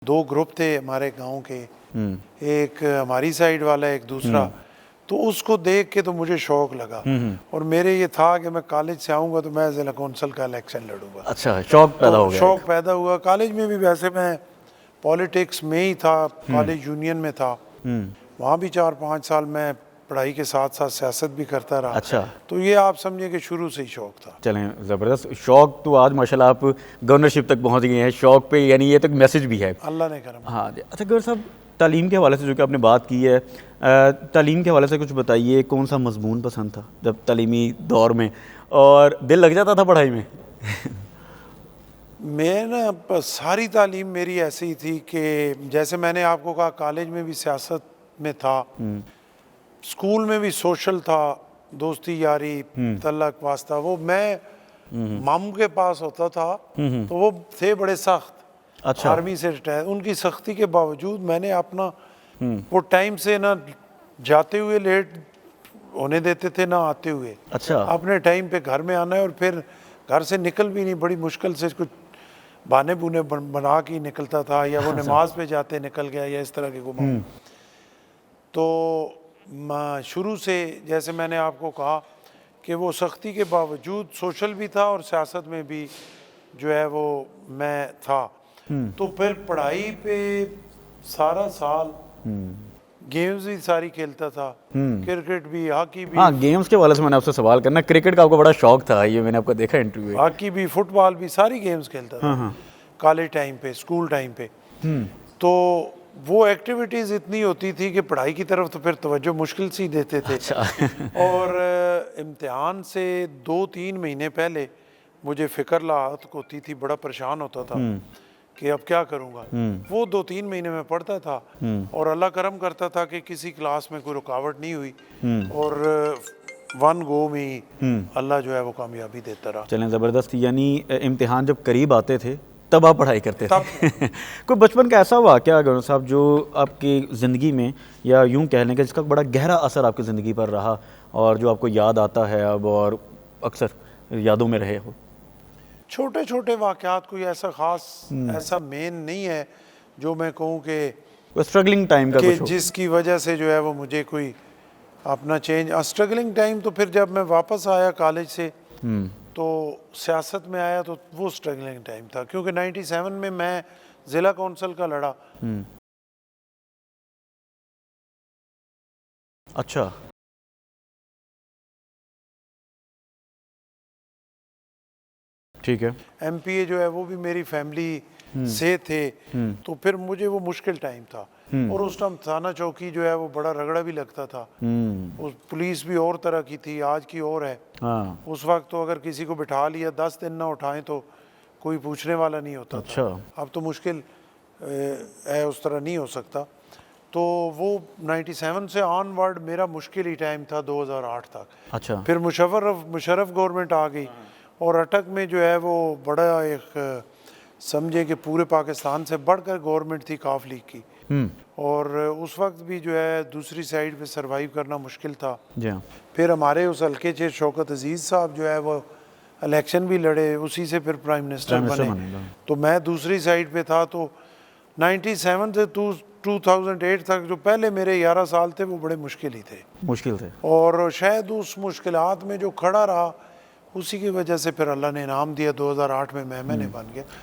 दो ग्रुप थे हमारे गांव के, एक हमारी साइड वाला एक दूसरा। तो उसको देख के तो मुझे शौक लगा और मेरे ये था कि मैं कॉलेज से आऊँगा तो मैं ज़िला कौंसल का इलेक्शन लड़ूंगा। अच्छा, शौक पैदा हो तो गया शौक पैदा हुआ। कॉलेज में भी वैसे मैं पॉलिटिक्स में ही था, कॉलेज यूनियन में था, वहाँ भी 4-5 साल मैं पढ़ाई के साथ साथ सियासत भी करता रहा। अच्छा। तो ये आप समझिए कि शुरू से ही शौक था। चलें, ज़बरदस्त शौक। तो आज माशाल्लाह आप गवर्नरशिप तक पहुंच गए हैं शौक पे, यानी ये तो एक मैसेज भी है। अल्लाह ने करम। हाँ जी। अच्छा गवर्नर साहब, तालीम के हवाले से जो कि आपने बात की है, तालीम के हवाले से कुछ बताइए, कौन सा मजमून पसंद था जब तालीमी दौर में, और दिल लग जाता था पढ़ाई में? मैं ना सारी तालीम मेरी ऐसी ही थी कि जैसे मैंने आपको कहा कॉलेज में भी सियासत में था, स्कूल में भी सोशल था, दोस्ती यारी तल्लक वास्ता। वो मैं मामू के पास होता था तो वो थे बड़े सख्त। अच्छा। आर्मी से रिटायर, उनकी सख्ती के बावजूद मैंने अपना वो टाइम से ना जाते हुए लेट होने देते थे ना आते हुए। अच्छा। अपने टाइम पे घर में आना है, और फिर घर से निकल भी नहीं, बड़ी मुश्किल से कुछ बहाने बुने बना के ही निकलता था, या वो नमाज पे जाते निकल गया, या इस तरह के घुमाव। तो शुरू से जैसे मैंने आपको कहा कि वो सख्ती के बावजूद सोशल भी था और सियासत में भी जो है वो मैं था। तो फिर पढ़ाई पे सारा साल गेम्स भी सारी खेलता था, क्रिकेट भी, हॉकी भी। हाँ, गेम्स के हवाले से मैंने आपसे सवाल करना, क्रिकेट का आपको बड़ा शौक था, ये मैंने आपको देखा इंटरव्यू में। हॉकी भी, फुटबॉल भी, सारी गेम्स खेलता था कॉलेज टाइम पे, स्कूल टाइम पे। तो वो एक्टिविटीज़ इतनी होती थी कि पढ़ाई की तरफ तो फिर तवज्जो मुश्किल से ही देते थे। अच्छा। और इम्तिहान से 2-3 महीने पहले मुझे फ़िक्र लाहक होती थी, बड़ा परेशान होता था कि अब क्या करूँगा। वो 2-3 महीने में पढ़ता था और अल्लाह करम करता था कि किसी क्लास में कोई रुकावट नहीं हुई, और वन गो में ही अल्लाह जो है वो कामयाबी देता रहा। चलें, ज़बरदस्त। यानी इम्तिहान जब करीब आते थे तब आप पढ़ाई करते थे। कोई बचपन का ऐसा वाक़या गवर्नर साहब जो आपकी ज़िंदगी में, या यूं कह लें कि जिसका बड़ा गहरा असर आपकी ज़िंदगी पर रहा और जो आपको याद आता है अब और अक्सर यादों में रहे हो? छोटे छोटे वाक़यात, कोई ऐसा ख़ास ऐसा मेन नहीं है जो मैं कहूँ कि स्ट्रगलिंग टाइम का कुछ हो? जिसकी वजह से जो है वो मुझे कोई अपना चेंज। स्ट्रगलिंग टाइम तो फिर जब मैं वापस आया कॉलेज से तो सियासत में आया तो वो स्ट्रगलिंग टाइम था, क्योंकि 97 में मैं ज़िला कौंसल का लड़ा। अच्छा। ठीक है। MPA जो है वो भी मेरी फैमिली से थे, तो फिर मुझे वो मुश्किल टाइम था। और उस टाइम थाना चौकी जो है वो बड़ा रगड़ा भी लगता था। उस पुलिस भी और तरह की थी, आज की और है। हाँ। उस वक्त तो अगर किसी को बिठा लिया 10 दिन ना उठाएं तो कोई पूछने वाला नहीं होता अच्छा। था। अब तो मुश्किल है, उस तरह नहीं हो सकता। तो वो 97 से ऑनवर्ड मेरा मुश्किल ही टाइम था 2008 तक। अच्छा। फिर मुशर्रफ गवर्नमेंट आ गई और अटक में जो है वो बड़ा एक समझे कि पूरे पाकिस्तान से बढ़कर गवर्नमेंट थी काफ लीग की। और उस वक्त भी जो है दूसरी साइड पे सरवाइव करना मुश्किल था। जी हाँ। फिर हमारे उस हल्के से शौकत अजीज़ साहब जो है वो इलेक्शन भी लड़े, उसी से फिर प्राइम मिनिस्टर बने। तो मैं दूसरी साइड पे था। तो 97 से 2008 तक जो पहले मेरे 11 साल थे वो बड़े मुश्किल ही थे। मुश्किल थे। और शायद उस मुश्किलात में जो खड़ा रहा, उसी की वजह से फिर अल्लाह ने इनाम दिया, 2008 में मैं बन गया।